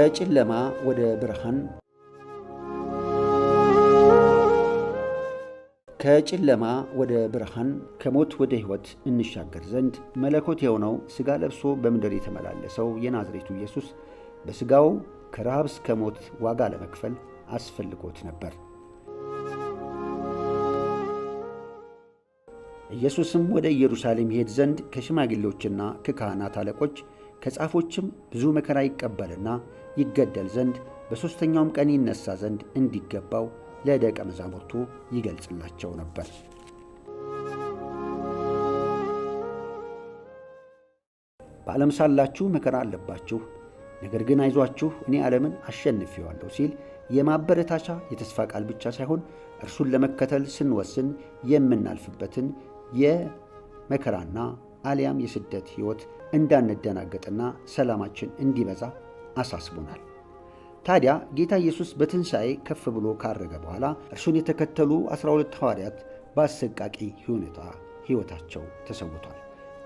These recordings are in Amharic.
ከጨለማ ወደ ብርሃን ከሞት ወደ ሕይወት እንሻገር ዘንድ መለኮት የሆነው ሥጋ ለብሶ በምድር የተመላለሰው የናዝሬቱ ኢየሱስ በሥጋው ከረሃብ እስከ ሞት ዋጋ ለመክፈል አስፈልጎት ነበር። ኢየሱስም ወደ ኢየሩሳሌም ይሄድ ዘንድ ከሽማግሌዎችና ከካህናት አለቆች ከጻፎችም ብዙ መከራ ይቀበልና ይገደል ዘንድ በሦስተኛውም ቀን ይነሣ ዘንድ እንዲገባው ለደቀ መዛሙርቱ ይገልጽላቸው ነበር። በዓለም ሳላችሁ መከራ አለባችሁ፣ ነገር ግን አይዟችሁ እኔ ዓለምን አሸንፌዋለሁ ሲል የማበረታቻ የተስፋ ቃል ብቻ ሳይሆን እርሱን ለመከተል ስንወስን የምናልፍበትን የመከራና አሊያም የስደት ሕይወት እንዳንደናገጥና ሰላማችን እንዲበዛ አሳስቦናል። ታዲያ ጌታ ኢየሱስ በትንሣኤ ከፍ ብሎ ካረገ በኋላ እርሱን የተከተሉ 12 ሐዋርያት በአሰቃቂ ሁኔታ ሕይወታቸው ተሰውቷል።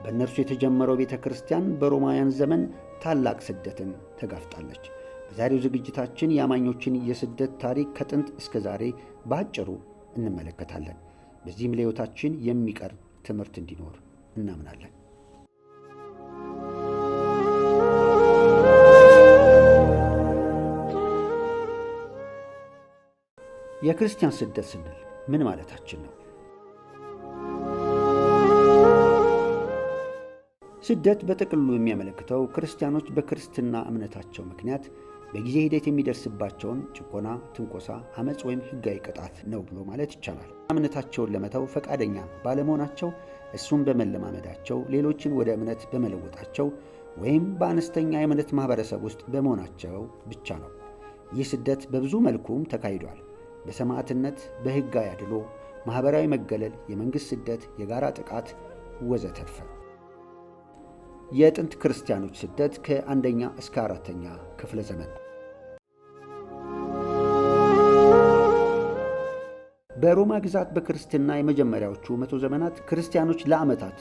በእነርሱ የተጀመረው ቤተ ክርስቲያን በሮማውያን ዘመን ታላቅ ስደትን ተጋፍጣለች። በዛሬው ዝግጅታችን የአማኞችን የስደት ታሪክ ከጥንት እስከ ዛሬ በአጭሩ እንመለከታለን። በዚህም ለሕይወታችን የሚቀር ትምህርት እንዲኖር እናምናለን። የክርስቲያን ስደት ስንል ምን ማለታችን ነው? ስደት በጥቅሉ የሚያመለክተው ክርስቲያኖች በክርስትና እምነታቸው ምክንያት በጊዜ ሂደት የሚደርስባቸውን ጭቆና፣ ትንኮሳ፣ አመፅ ወይም ሕጋዊ ቅጣት ነው ብሎ ማለት ይቻላል። እምነታቸውን ለመተው ፈቃደኛ ባለመሆናቸው፣ እሱን በመለማመዳቸው፣ ሌሎችን ወደ እምነት በመለወጣቸው ወይም በአነስተኛ የእምነት ማኅበረሰብ ውስጥ በመሆናቸው ብቻ ነው። ይህ ስደት በብዙ መልኩም ተካሂዷል። በሰማዕትነት፣ በሕጋዊ አድሎ፣ ማኅበራዊ መገለል፣ የመንግሥት ስደት፣ የጋራ ጥቃት ወዘተርፈ። የጥንት ክርስቲያኖች ስደት ከ1ኛ እስከ 4ኛ ክፍለ ዘመን። በሮማ ግዛት በክርስትና የመጀመሪያዎቹ 100 ዘመናት ክርስቲያኖች ለዓመታት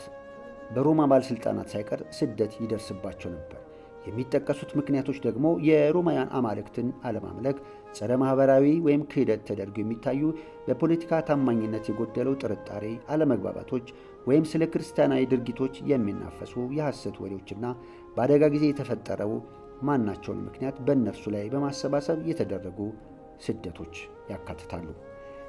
በሮማ ባለሥልጣናት ሳይቀር ስደት ይደርስባቸው ነበር። የሚጠቀሱት ምክንያቶች ደግሞ የሮማውያን አማልክትን አለማምለክ፣ ጸረ ማኅበራዊ ወይም ክህደት ተደርገው የሚታዩ በፖለቲካ ታማኝነት የጎደለው ጥርጣሬ፣ አለመግባባቶች ወይም ስለ ክርስቲያናዊ ድርጊቶች የሚናፈሱ የሐሰት ወሬዎችና በአደጋ ጊዜ የተፈጠረው ማናቸውን ምክንያት በእነርሱ ላይ በማሰባሰብ የተደረጉ ስደቶች ያካትታሉ።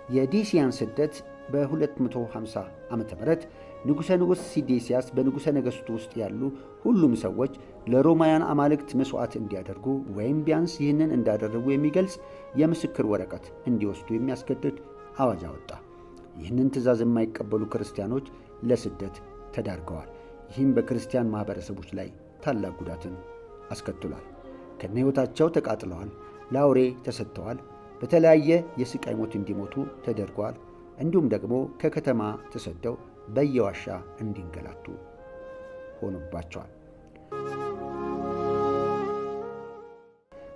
የዲሲያን ስደት በ250 ዓመተ ምህረት ንጉሠ ነገሥት ሲዴስያስ በንጉሠ ነገሥቱ ውስጥ ያሉ ሁሉም ሰዎች ለሮማውያን አማልክት መሥዋዕት እንዲያደርጉ ወይም ቢያንስ ይህንን እንዳደረጉ የሚገልጽ የምስክር ወረቀት እንዲወስዱ የሚያስገድድ አዋጅ አወጣ። ይህንን ትእዛዝ የማይቀበሉ ክርስቲያኖች ለስደት ተዳርገዋል። ይህም በክርስቲያን ማኅበረሰቦች ላይ ታላቅ ጉዳትን አስከትሏል። ከነ ሕይወታቸው ተቃጥለዋል፣ ለአውሬ ተሰጥተዋል፣ በተለያየ የሥቃይ ሞት እንዲሞቱ ተደርገዋል። እንዲሁም ደግሞ ከከተማ ተሰደው በየዋሻ እንዲንገላቱ ሆኖባቸዋል።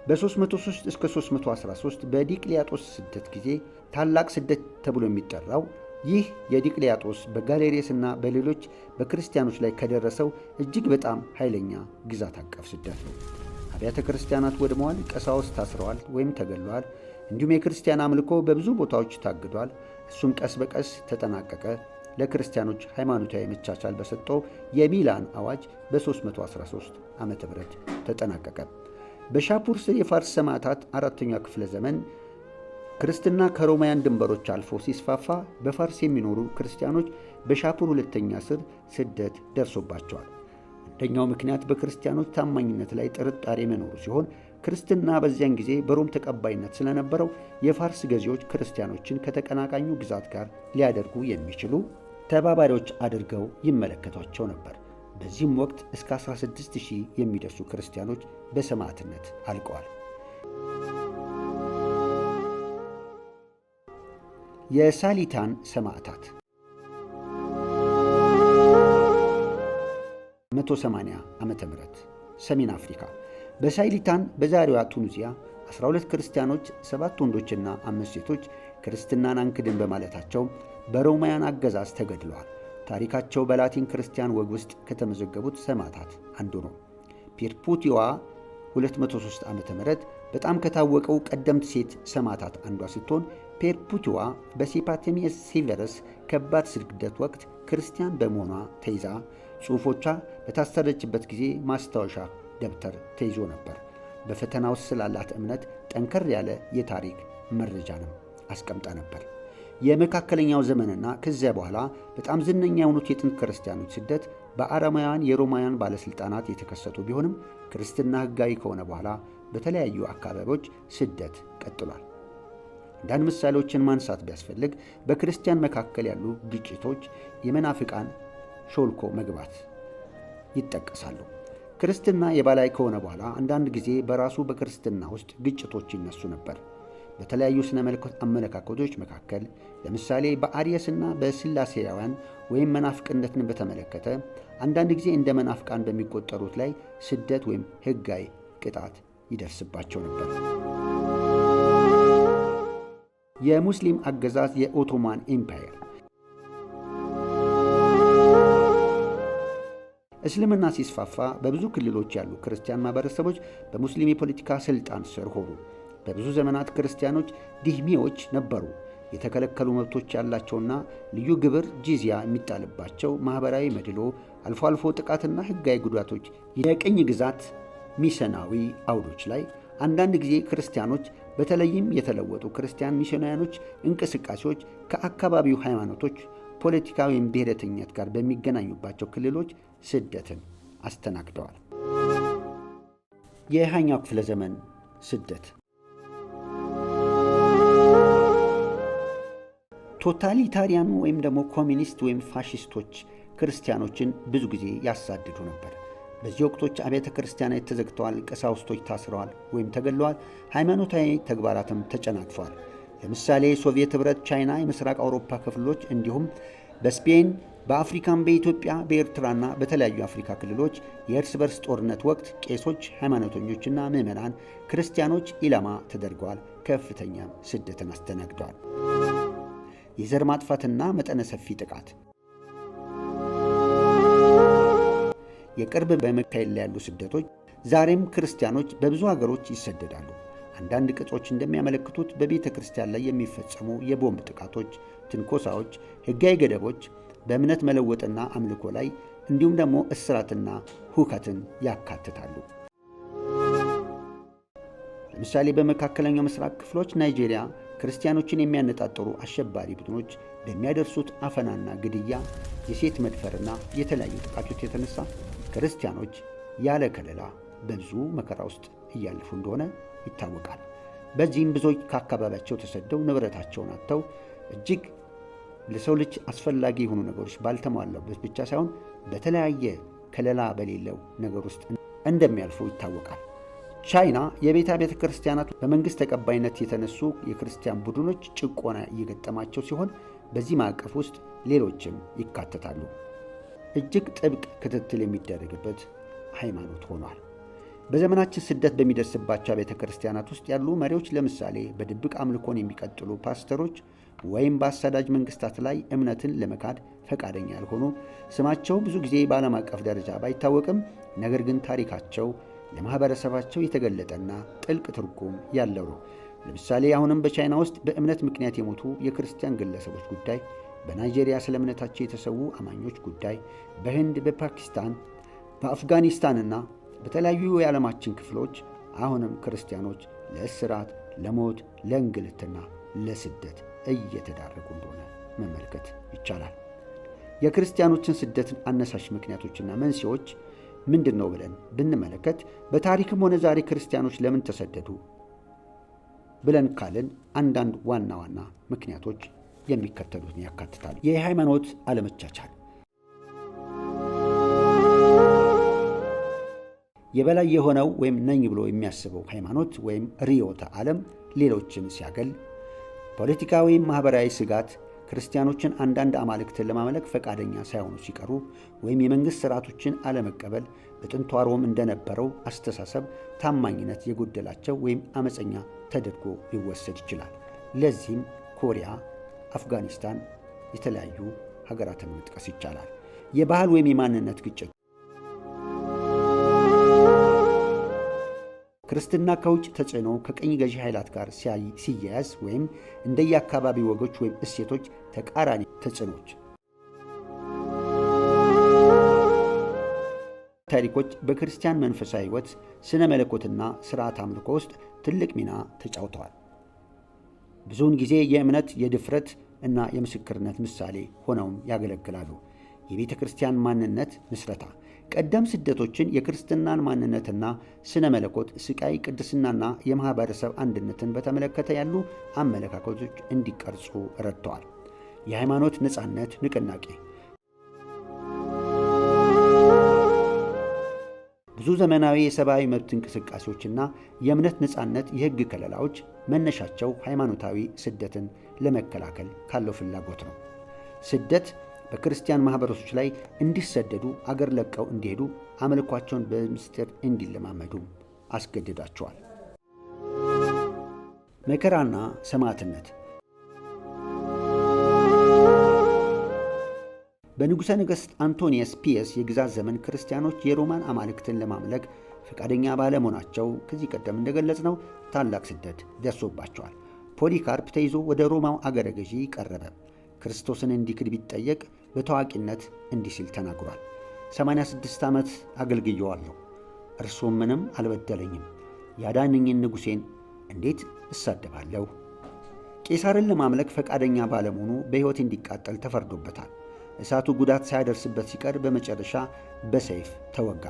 በ303 እስከ 313 በዲቅልያጦስ ስደት ጊዜ ታላቅ ስደት ተብሎ የሚጠራው ይህ የዲቅልያጦስ በጋሌሪየስና በሌሎች በክርስቲያኖች ላይ ከደረሰው እጅግ በጣም ኃይለኛ ግዛት አቀፍ ስደት ነው። አብያተ ክርስቲያናት ወድመዋል፣ ቀሳውስት ታስረዋል ወይም ተገለዋል። እንዲሁም የክርስቲያን አምልኮ በብዙ ቦታዎች ታግዷል። እሱም ቀስ በቀስ ተጠናቀቀ። ለክርስቲያኖች ሃይማኖታዊ መቻቻል በሰጠው የሚላን አዋጅ በ313 ዓመተ ምህረት ተጠናቀቀ። በሻፑር ስር የፋርስ ሰማዕታት 4ኛ ክፍለ ዘመን ክርስትና ከሮማውያን ድንበሮች አልፎ ሲስፋፋ በፋርስ የሚኖሩ ክርስቲያኖች በሻፑር 2ኛ ስር ስደት ደርሶባቸዋል። አንደኛው ምክንያት በክርስቲያኖች ታማኝነት ላይ ጥርጣሬ መኖሩ ሲሆን ክርስትና በዚያን ጊዜ በሮም ተቀባይነት ስለነበረው የፋርስ ገዢዎች ክርስቲያኖችን ከተቀናቃኙ ግዛት ጋር ሊያደርጉ የሚችሉ ተባባሪዎች አድርገው ይመለከቷቸው ነበር። በዚህም ወቅት እስከ 16000 የሚደርሱ ክርስቲያኖች በሰማዕትነት አልቀዋል። የሳሊታን ሰማዕታት 180 ዓመተ ምህረት ሰሜን አፍሪካ። በሳሊታን በዛሬዋ ቱኒዚያ 12 ክርስቲያኖች 7 ወንዶችና 5 ሴቶች ክርስትናን አንክድን በማለታቸው በሮማውያን አገዛዝ ተገድለዋል። ታሪካቸው በላቲን ክርስቲያን ወግ ውስጥ ከተመዘገቡት ሰማዕታት አንዱ ነው። ፔርፑቲዋ 203 ዓ.ም በጣም ከታወቀው ቀደምት ሴት ሰማዕታት አንዷ ስትሆን ፔርፑቲዋ በሴፓቴሚየስ ሴቨረስ ከባድ ስግደት ወቅት ክርስቲያን በመሆኗ ተይዛ ጽሑፎቿ በታሰረችበት ጊዜ ማስታወሻ ደብተር ተይዞ ነበር። በፈተና ውስጥ ስላላት እምነት ጠንከር ያለ የታሪክ መረጃንም አስቀምጣ ነበር። የመካከለኛው ዘመንና ከዚያ በኋላ በጣም ዝነኛ የሆኑት የጥንት ክርስቲያኖች ስደት በአረማውያን የሮማውያን ባለሥልጣናት የተከሰቱ ቢሆንም ክርስትና ሕጋዊ ከሆነ በኋላ በተለያዩ አካባቢዎች ስደት ቀጥሏል። አንዳንድ ምሳሌዎችን ማንሳት ቢያስፈልግ በክርስቲያን መካከል ያሉ ግጭቶች፣ የመናፍቃን ሾልኮ መግባት ይጠቀሳሉ። ክርስትና የበላይ ከሆነ በኋላ አንዳንድ ጊዜ በራሱ በክርስትና ውስጥ ግጭቶች ይነሱ ነበር። በተለያዩ ስነ መለኮት አመለካከቶች መካከል ለምሳሌ በአርየስና በስላሴያውያን ወይም መናፍቅነትን በተመለከተ አንዳንድ ጊዜ እንደ መናፍቃን በሚቆጠሩት ላይ ስደት ወይም ሕጋዊ ቅጣት ይደርስባቸው ነበር። የሙስሊም አገዛዝ የኦቶማን ኤምፓየር እስልምና ሲስፋፋ በብዙ ክልሎች ያሉ ክርስቲያን ማህበረሰቦች በሙስሊም የፖለቲካ ስልጣን ስር ሆኑ። በብዙ ዘመናት ክርስቲያኖች ዲህሚዎች ነበሩ። የተከለከሉ መብቶች ያላቸውና ልዩ ግብር ጂዚያ የሚጣልባቸው፣ ማኅበራዊ መድሎ፣ አልፎ አልፎ ጥቃትና ሕጋዊ ጉዳቶች፣ የቅኝ ግዛት ሚሰናዊ አውዶች ላይ አንዳንድ ጊዜ ክርስቲያኖች በተለይም የተለወጡ ክርስቲያን ሚሽናውያኖች እንቅስቃሴዎች ከአካባቢው ሃይማኖቶች፣ ፖለቲካ ወይም ብሔረተኝነት ጋር በሚገናኙባቸው ክልሎች ስደትን አስተናግደዋል። የ20ኛው ክፍለ ዘመን ስደት ቶታሊታሪያኑ ወይም ደግሞ ኮሚኒስት ወይም ፋሽስቶች ክርስቲያኖችን ብዙ ጊዜ ያሳድዱ ነበር። በዚህ ወቅቶች አብያተ ክርስቲያናት ተዘግተዋል፣ ቀሳውስቶች ታስረዋል ወይም ተገለዋል፣ ሃይማኖታዊ ተግባራትም ተጨናግፈዋል። ለምሳሌ ሶቪየት ኅብረት፣ ቻይና፣ የምስራቅ አውሮፓ ክፍሎች እንዲሁም በስፔን፣ በአፍሪካም፣ በኢትዮጵያ፣ በኤርትራና በተለያዩ አፍሪካ ክልሎች የእርስ በርስ ጦርነት ወቅት ቄሶች፣ ሃይማኖተኞችና ምዕመናን ክርስቲያኖች ኢላማ ተደርገዋል። ከፍተኛም ስደትን አስተናግደዋል። የዘር ማጥፋትና መጠነ ሰፊ ጥቃት የቅርብ በመካሄድ ላይ ያሉ ስደቶች ዛሬም ክርስቲያኖች በብዙ ሀገሮች ይሰደዳሉ። አንዳንድ ቅጾች እንደሚያመለክቱት በቤተ ክርስቲያን ላይ የሚፈጸሙ የቦምብ ጥቃቶች፣ ትንኮሳዎች፣ ሕጋዊ ገደቦች በእምነት መለወጥና አምልኮ ላይ እንዲሁም ደግሞ እስራትና ሁከትን ያካትታሉ። ለምሳሌ በመካከለኛው ምስራቅ ክፍሎች ናይጄሪያ ክርስቲያኖችን የሚያነጣጥሩ አሸባሪ ቡድኖች በሚያደርሱት አፈናና ግድያ፣ የሴት መድፈርና የተለያዩ ጥቃቶች የተነሳ ክርስቲያኖች ያለ ከለላ በብዙ መከራ ውስጥ እያለፉ እንደሆነ ይታወቃል። በዚህም ብዙዎች ከአካባቢያቸው ተሰደው ንብረታቸውን አጥተው እጅግ ለሰው ልጅ አስፈላጊ የሆኑ ነገሮች ባልተሟላበት ብቻ ሳይሆን በተለያየ ከለላ በሌለው ነገር ውስጥ እንደሚያልፉ ይታወቃል። ቻይና የቤተ ክርስቲያናት በመንግሥት ተቀባይነት የተነሱ የክርስቲያን ቡድኖች ጭቆና እየገጠማቸው ሲሆን በዚህ ማዕቀፍ ውስጥ ሌሎችም ይካተታሉ። እጅግ ጥብቅ ክትትል የሚደረግበት ሃይማኖት ሆኗል። በዘመናችን ስደት በሚደርስባቸው ቤተ ክርስቲያናት ውስጥ ያሉ መሪዎች ለምሳሌ በድብቅ አምልኮን የሚቀጥሉ ፓስተሮች ወይም በአሳዳጅ መንግስታት ላይ እምነትን ለመካድ ፈቃደኛ ያልሆኑ፣ ስማቸው ብዙ ጊዜ በዓለም አቀፍ ደረጃ ባይታወቅም ነገር ግን ታሪካቸው ለማህበረሰባቸው የተገለጠና ጥልቅ ትርጉም ያለው ነው። ለምሳሌ አሁንም በቻይና ውስጥ በእምነት ምክንያት የሞቱ የክርስቲያን ግለሰቦች ጉዳይ፣ በናይጄሪያ ስለ እምነታቸው የተሰዉ አማኞች ጉዳይ፣ በህንድ፣ በፓኪስታን፣ በአፍጋኒስታንና በተለያዩ የዓለማችን ክፍሎች አሁንም ክርስቲያኖች ለእስራት፣ ለሞት፣ ለእንግልትና ለስደት እየተዳረጉ እንደሆነ መመልከት ይቻላል። የክርስቲያኖችን ስደት አነሳሽ ምክንያቶችና መንስኤዎች ምንድን ነው ብለን ብንመለከት በታሪክም ሆነ ዛሬ ክርስቲያኖች ለምን ተሰደዱ ብለን ካልን አንዳንድ ዋና ዋና ምክንያቶች የሚከተሉትን ያካትታሉ። የሃይማኖት አለመቻቻል፣ የበላይ የሆነው ወይም ነኝ ብሎ የሚያስበው ሃይማኖት ወይም ርዕዮተ ዓለም ሌሎችን ሲያገል፣ ፖለቲካ ወይም ማኅበራዊ ስጋት፣ ክርስቲያኖችን አንዳንድ አማልክትን ለማምለክ ፈቃደኛ ሳይሆኑ ሲቀሩ ወይም የመንግሥት ሥርዓቶችን አለመቀበል፣ በጥንቷ ሮም እንደነበረው አስተሳሰብ ታማኝነት የጎደላቸው ወይም አመፀኛ ተደርጎ ሊወሰድ ይችላል። ለዚህም ኮሪያ፣ አፍጋኒስታን፣ የተለያዩ ሀገራትን መጥቀስ ይቻላል። የባህል ወይም የማንነት ግጭት ክርስትና ከውጭ ተጽዕኖ ከቀኝ ገዢ ኃይላት ጋር ሲያያዝ ወይም እንደየአካባቢ ወጎች ወይም እሴቶች ተቃራኒ ተጽዕኖች ታሪኮች በክርስቲያን መንፈሳዊ ሕይወት ስነ መለኮትና ሥርዓት አምልኮ ውስጥ ትልቅ ሚና ተጫውተዋል። ብዙውን ጊዜ የእምነት የድፍረት እና የምስክርነት ምሳሌ ሆነውም ያገለግላሉ። የቤተ ክርስቲያን ማንነት ምስረታ ቀደም ስደቶችን የክርስትናን ማንነትና ስነ መለኮት፣ ስቃይ፣ ቅድስናና የማኅበረሰብ አንድነትን በተመለከተ ያሉ አመለካከቶች እንዲቀርጹ ረድተዋል። የሃይማኖት ነፃነት ንቅናቄ ብዙ ዘመናዊ የሰብአዊ መብት እንቅስቃሴዎችና የእምነት ነፃነት የሕግ ከለላዎች መነሻቸው ሃይማኖታዊ ስደትን ለመከላከል ካለው ፍላጎት ነው። ስደት በክርስቲያን ማኅበረሰቦች ላይ እንዲሰደዱ፣ አገር ለቀው እንዲሄዱ፣ አምልኳቸውን በምስጢር እንዲለማመዱ አስገድዳቸዋል። መከራና ሰማዕትነት በንጉሠ ነገሥት አንቶኒየስ ፒየስ የግዛት ዘመን ክርስቲያኖች የሮማን አማልክትን ለማምለክ ፈቃደኛ ባለመሆናቸው ከዚህ ቀደም እንደገለጽነው ታላቅ ስደት ደርሶባቸዋል። ፖሊካርፕ ተይዞ ወደ ሮማው አገረ ገዢ ቀረበ። ክርስቶስን እንዲክድ ቢጠየቅ በታዋቂነት እንዲህ ሲል ተናግሯል። 86 ዓመት አገልግየዋለሁ፣ እርሱም ምንም አልበደለኝም። ያዳነኝን ንጉሴን እንዴት እሳደባለሁ? ቄሳርን ለማምለክ ፈቃደኛ ባለመሆኑ በሕይወት እንዲቃጠል ተፈርዶበታል። እሳቱ ጉዳት ሳያደርስበት ሲቀር በመጨረሻ በሰይፍ ተወጋ።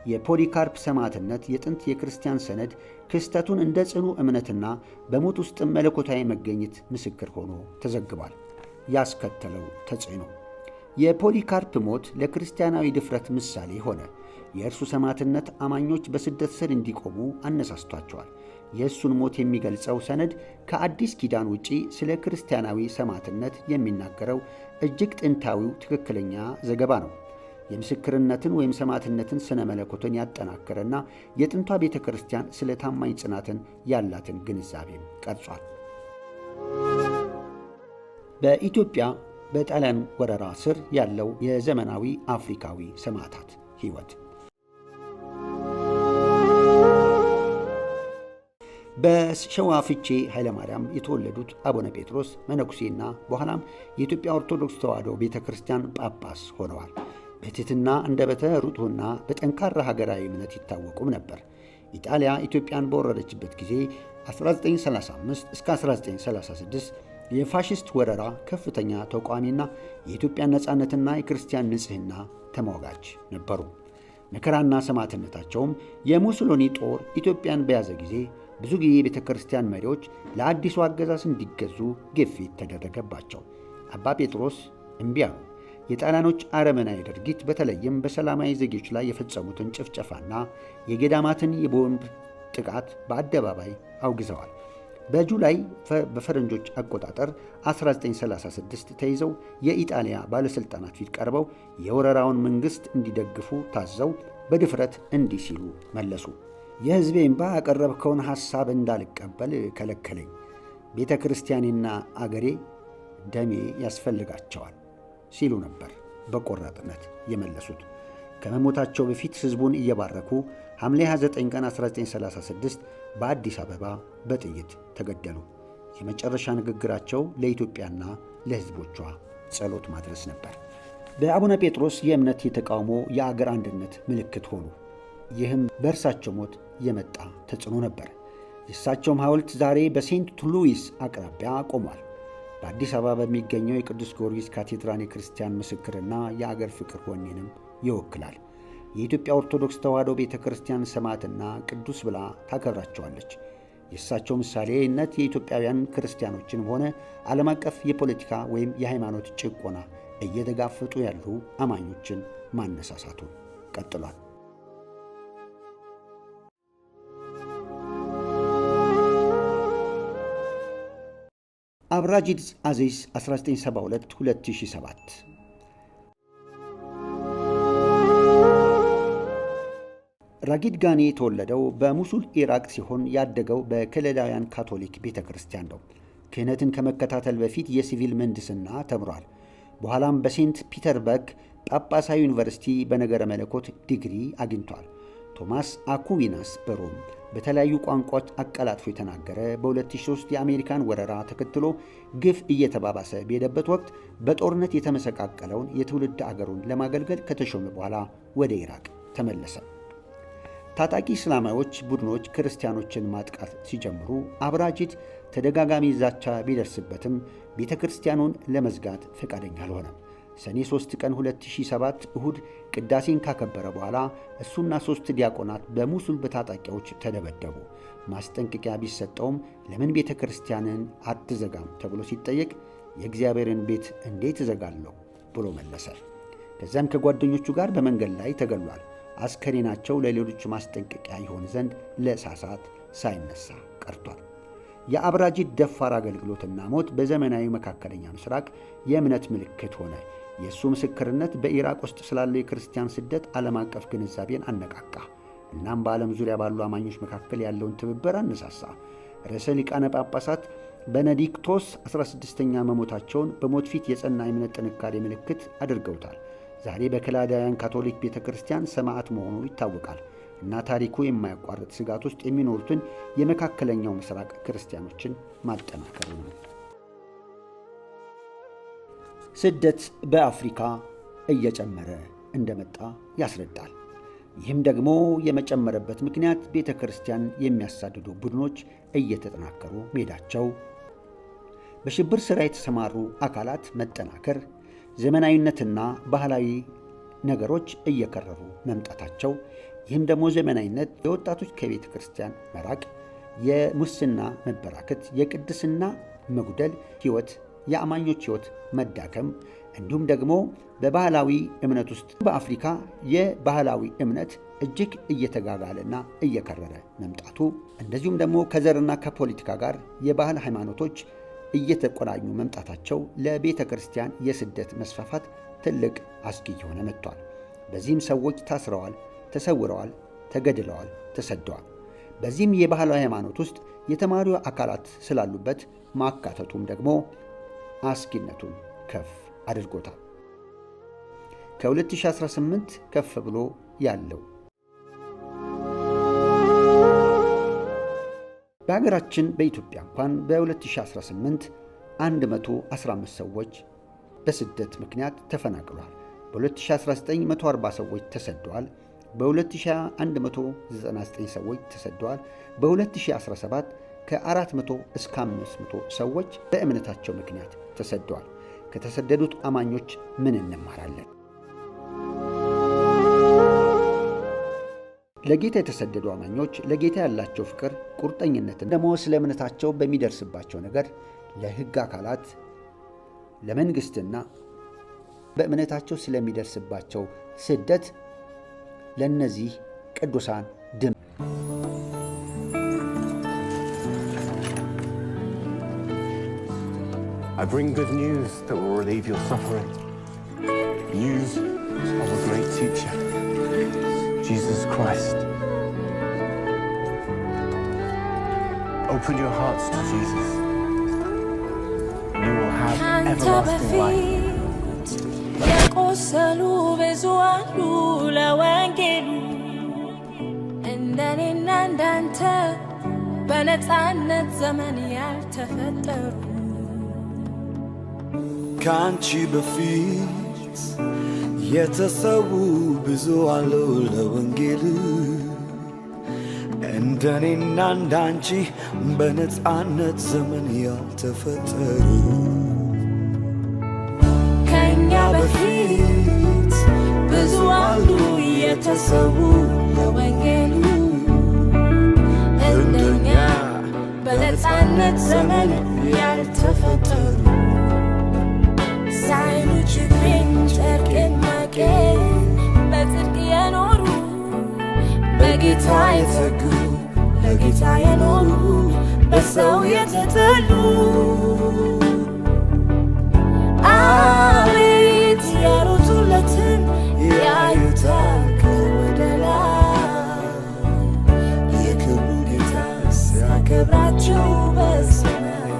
የፖሊካርፕ ሰማዕትነት የጥንት የክርስቲያን ሰነድ ክስተቱን እንደ ጽኑ እምነትና በሞት ውስጥም መለኮታዊ መገኘት ምስክር ሆኖ ተዘግቧል። ያስከተለው ተጽዕኖ የፖሊካርፕ ሞት ለክርስቲያናዊ ድፍረት ምሳሌ ሆነ። የእርሱ ሰማዕትነት አማኞች በስደት ስር እንዲቆሙ አነሳስቷቸዋል። የእሱን ሞት የሚገልጸው ሰነድ ከአዲስ ኪዳን ውጪ ስለ ክርስቲያናዊ ሰማዕትነት የሚናገረው እጅግ ጥንታዊው ትክክለኛ ዘገባ ነው። የምስክርነትን ወይም ሰማዕትነትን ስነ መለኮትን ያጠናከረና የጥንቷ ቤተ ክርስቲያን ስለ ታማኝ ጽናትን ያላትን ግንዛቤም ቀርጿል። በኢትዮጵያ በጣሊያን ወረራ ስር ያለው የዘመናዊ አፍሪካዊ ሰማዕታት ሕይወት በሸዋ ፍቼ ኃይለማርያም የተወለዱት አቡነ ጴጥሮስ መነኩሴና በኋላም የኢትዮጵያ ኦርቶዶክስ ተዋሕዶ ቤተ ክርስቲያን ጳጳስ ሆነዋል። በትሕትና አንደበተ ርቱዕና በጠንካራ ሀገራዊ እምነት ይታወቁም ነበር። ኢጣሊያ ኢትዮጵያን በወረረችበት ጊዜ 1935 እስከ 1936 የፋሽስት ወረራ ከፍተኛ ተቋሚና የኢትዮጵያን ነፃነትና የክርስቲያን ንጽሕና ተሟጋች ነበሩ። መከራና ሰማዕትነታቸውም የሙሶሎኒ ጦር ኢትዮጵያን በያዘ ጊዜ ብዙ ጊዜ የቤተ ክርስቲያን መሪዎች ለአዲሱ አገዛዝ እንዲገዙ ግፊት ተደረገባቸው። አባ ጴጥሮስ እምቢ አሉ። የጣሊያኖች አረመናዊ ድርጊት በተለይም በሰላማዊ ዜጎች ላይ የፈጸሙትን ጭፍጨፋና የገዳማትን የቦምብ ጥቃት በአደባባይ አውግዘዋል። በጁላይ በፈረንጆች አቆጣጠር 1936 ተይዘው የኢጣሊያ ባለሥልጣናት ፊት ቀርበው የወረራውን መንግሥት እንዲደግፉ ታዘው በድፍረት እንዲህ ሲሉ መለሱ። የሕዝቤ እምባ ያቀረብከውን ሐሳብ እንዳልቀበል ከለከለኝ። ቤተ ክርስቲያኔና አገሬ ደሜ ያስፈልጋቸዋል ሲሉ ነበር በቆራጥነት የመለሱት። ከመሞታቸው በፊት ሕዝቡን እየባረኩ ሐምሌ 29 ቀን 1936 በአዲስ አበባ በጥይት ተገደሉ። የመጨረሻ ንግግራቸው ለኢትዮጵያና ለሕዝቦቿ ጸሎት ማድረስ ነበር። በአቡነ ጴጥሮስ የእምነት የተቃውሞ የአገር አንድነት ምልክት ሆኑ። ይህም በእርሳቸው ሞት የመጣ ተጽዕኖ ነበር። የእሳቸውም ሐውልት ዛሬ በሴንት ሉዊስ አቅራቢያ ቆሟል። በአዲስ አበባ በሚገኘው የቅዱስ ጊዮርጊስ ካቴድራል የክርስቲያን ምስክርና የአገር ፍቅር ወኔንም ይወክላል። የኢትዮጵያ ኦርቶዶክስ ተዋሕዶ ቤተ ክርስቲያን ሰማዕትና ቅዱስ ብላ ታከብራቸዋለች። የእሳቸው ምሳሌነት የኢትዮጵያውያን ክርስቲያኖችንም ሆነ ዓለም አቀፍ የፖለቲካ ወይም የሃይማኖት ጭቆና እየተጋፈጡ ያሉ አማኞችን ማነሳሳቱን ቀጥሏል። አብራጂድ አዚዝ 1972-2007 ራጊድ ጋኔ የተወለደው በሙሱል ኢራቅ ሲሆን ያደገው በከለዳውያን ካቶሊክ ቤተ ክርስቲያን ነው። ክህነትን ከመከታተል በፊት የሲቪል ምህንድስና ተምሯል። በኋላም በሴንት ፒተርበርግ ጳጳሳዊ ዩኒቨርሲቲ በነገረ መለኮት ዲግሪ አግኝቷል። ቶማስ አኩዊናስ በሮም በተለያዩ ቋንቋዎች አቀላጥፎ የተናገረ በ2003 የአሜሪካን ወረራ ተከትሎ ግፍ እየተባባሰ በሄደበት ወቅት በጦርነት የተመሰቃቀለውን የትውልድ አገሩን ለማገልገል ከተሾመ በኋላ ወደ ኢራቅ ተመለሰ። ታጣቂ እስላማዎች ቡድኖች ክርስቲያኖችን ማጥቃት ሲጀምሩ አብራጂት ተደጋጋሚ ዛቻ ቢደርስበትም ቤተ ክርስቲያኑን ለመዝጋት ፈቃደኛ አልሆነም። ሰኔ 3 ቀን 2007 እሁድ ቅዳሴን ካከበረ በኋላ እሱና 3 ዲያቆናት በሙሱል በታጣቂዎች ተደበደቡ። ማስጠንቀቂያ ቢሰጠውም ለምን ቤተ ክርስቲያንን አትዘጋም ተብሎ ሲጠየቅ የእግዚአብሔርን ቤት እንዴት እዘጋለሁ ብሎ መለሰ። ከዚያም ከጓደኞቹ ጋር በመንገድ ላይ ተገሏል። አስከሬናቸው ለሌሎች ማስጠንቀቂያ ይሆን ዘንድ ለእሳት ሳይነሳ ቀርቷል። የአብራጂት ደፋር አገልግሎትና ሞት በዘመናዊ መካከለኛ ምስራቅ የእምነት ምልክት ሆነ። የእሱ ምስክርነት በኢራቅ ውስጥ ስላለው የክርስቲያን ስደት ዓለም አቀፍ ግንዛቤን አነቃቃ። እናም በዓለም ዙሪያ ባሉ አማኞች መካከል ያለውን ትብብር አነሳሳ። ርዕሰ ሊቃነ ጳጳሳት ቤኔዲክቶስ 16ኛ መሞታቸውን በሞት ፊት የጸና እምነት ጥንካሬ ምልክት አድርገውታል። ዛሬ በከላዳውያን ካቶሊክ ቤተ ክርስቲያን ሰማዕት መሆኑ ይታወቃል እና ታሪኩ የማያቋርጥ ስጋት ውስጥ የሚኖሩትን የመካከለኛው ምስራቅ ክርስቲያኖችን ማጠናከሩ ነው። ስደት በአፍሪካ እየጨመረ እንደመጣ ያስረዳል። ይህም ደግሞ የመጨመረበት ምክንያት ቤተ ክርስቲያን የሚያሳድዱ ቡድኖች እየተጠናከሩ መሄዳቸው፣ በሽብር ሥራ የተሰማሩ አካላት መጠናከር፣ ዘመናዊነትና ባህላዊ ነገሮች እየከረሩ መምጣታቸው፣ ይህም ደግሞ ዘመናዊነት የወጣቶች ከቤተ ክርስቲያን መራቅ፣ የሙስና መበራከት፣ የቅድስና መጉደል ሕይወት፣ የአማኞች ሕይወት መዳከም እንዲሁም ደግሞ በባህላዊ እምነት ውስጥ በአፍሪካ የባህላዊ እምነት እጅግ እየተጋጋለና እየከረረ መምጣቱ እንደዚሁም ደግሞ ከዘርና ከፖለቲካ ጋር የባህል ሃይማኖቶች እየተቆራኙ መምጣታቸው ለቤተ ክርስቲያን የስደት መስፋፋት ትልቅ አስጊ የሆነ መጥቷል። በዚህም ሰዎች ታስረዋል፣ ተሰውረዋል፣ ተገድለዋል፣ ተሰደዋል። በዚህም የባህላዊ ሃይማኖት ውስጥ የተማሪ አካላት ስላሉበት ማካተቱም ደግሞ አስጊነቱን ከፍ አድርጎታል። ከ2018 ከፍ ብሎ ያለው በሀገራችን በኢትዮጵያ እንኳን በ2018 115 ሰዎች በስደት ምክንያት ተፈናቅለዋል። በ2019 140 ሰዎች ተሰደዋል። በ2020 199 ሰዎች ተሰደዋል። በ2017 ከ400 እስከ 500 ሰዎች በእምነታቸው ምክንያት ተሰደዋል። ከተሰደዱት አማኞች ምን እንማራለን? ለጌታ የተሰደዱ አማኞች ለጌታ ያላቸው ፍቅር፣ ቁርጠኝነትን ደግሞ ስለ እምነታቸው በሚደርስባቸው ነገር ለሕግ አካላት፣ ለመንግሥትና በእምነታቸው ስለሚደርስባቸው ስደት ለእነዚህ ቅዱሳን ድም I bring good news that will relieve your suffering. News of a great teacher, Jesus Christ. Open your hearts to Jesus. You will have everlasting life. የቆሰሉ ብዙ አሉ ለወንጌሉ እንደኔና እንዳንተ በነፃነት ዘመን ያልተፈጠሩ ካንቺ በፊት የተሰዉ ብዙ አሉ ለወንጌል እንደኔና እንዳንቺ በነፃነት ዘመን ያልተፈጠሩ ከኛ በፊት ብዙ አሉ የተሰዉ ለወንጌሉ እንደኛ በነፃነት ዘመን ያልተፈጠሩ ሳይኑ ችግሬን ጨርቄን ማቄን በጽድቅ የኖሩ በጌታ የተጉ ለጌታ የኖሩ በሰው የተጠሉ አቤት ያሮጡለትን ያዩታል ከወደ ላይ የክብሩ ጌታ ሲያከብራቸው በሰማይ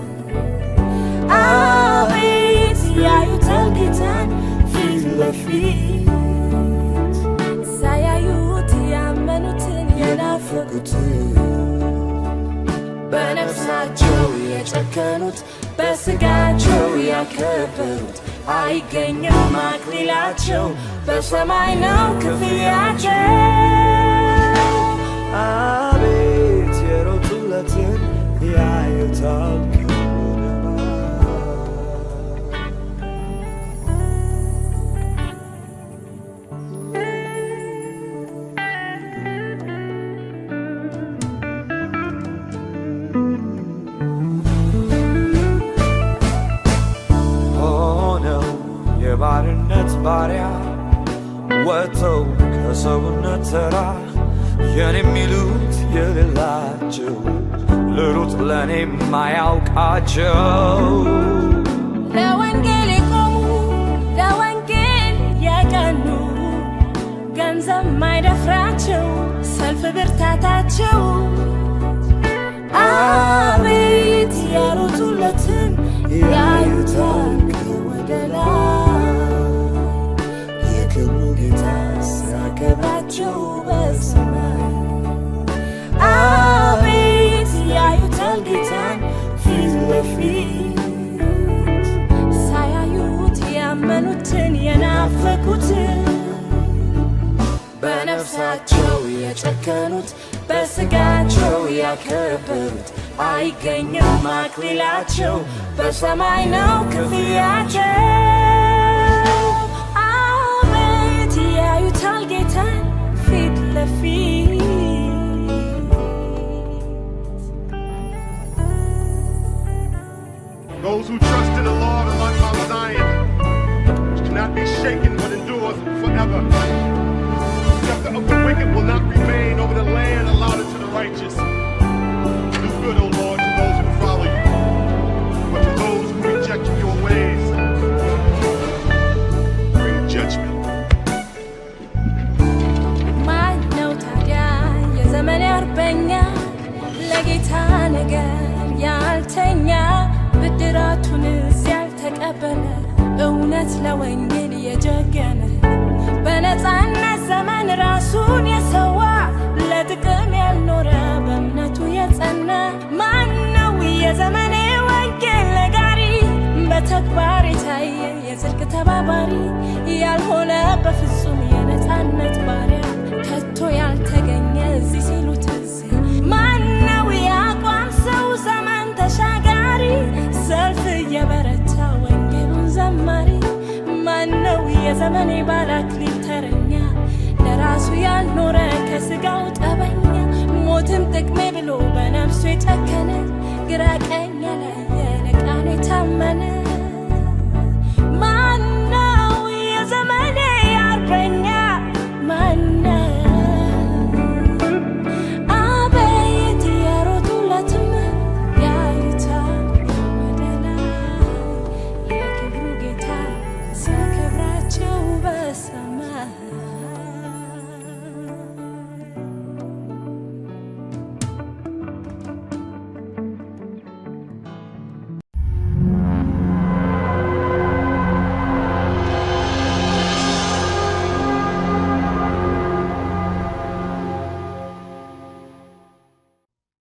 አቤት ያዩታል ጌታን ፊት ለፊት ሳያዩት ያመኑትን የናፈቁትን የጨከኑት በስጋቸው ያከበሩት አይገኝም አክሊላቸው በሰማይ ነው ክፍያቸው አቤት የሮጡለትን ያዩታል የባርነት ባሪያ ወጥተው ከሰውነት ተራ የኔ የሚሉት የሌላቸው ልሩጥ ለኔ ማያውቃቸው ለወንጌል የቆሙ ለወንጌል የቀኑ ገንዘብ ማይደፍራቸው ሰልፍ ብርታታቸው አቤት የሮጡለትን ያዩታል ከወደ ላይ የክብሩ ጌታ ሲያከብራቸው በሰማይ አቤት ያዩታል ጌታን ፊት ለፊት ሳያዩት ያመኑትን የናፈቁትን በነፍሳቸው የጨከኑት በስጋቸው ያከበሩት አይገኝም አክሊላቸው በሰማይ ነው ክፍያቸው አቤት ያዩታል ጌታን ፊት ለፊት Those who trust in the Lord are like Mount Zion, which cannot be shaken but endures forever. The scepter of the wicked will not remain over the land allotted to the righteous. Do good, O Lord, to those who follow you, but to those who reject your ways, bring judgment. ማነው ታዲያ የዘመን አርበኛ ለጌታ ነገር ያልተኛ ብድራቱን ያልተቀበለ እውነት ለወንጌል የጀገነ በነፃነት ዘመን ራሱን የሰዋ ለጥቅም ያልኖረ በእምነቱ የጸና ማነው የዘመኔ ወንጌል ነጋሪ በተግባር የታየ የጽድቅ ተባባሪ ያልሆነ በፍጹም የነፃነት ባሪያ ከቶ ያልተገኘ እዚህ ሲሉት ማነው የአቋም ሰው ዘመን ተሻጋሪ ሰልፍ የበረታ ወንጌሉን ዘማሪ ማነው የዘመኔ ባለአክሊል ተረኛ ለራሱ ያልኖረ ከስጋው ጠበኛ ሞትም ጥቅሜ ብሎ በነፍሱ የጨከነ ግራ ቀኝ የለየ ለቃሉ የታመነ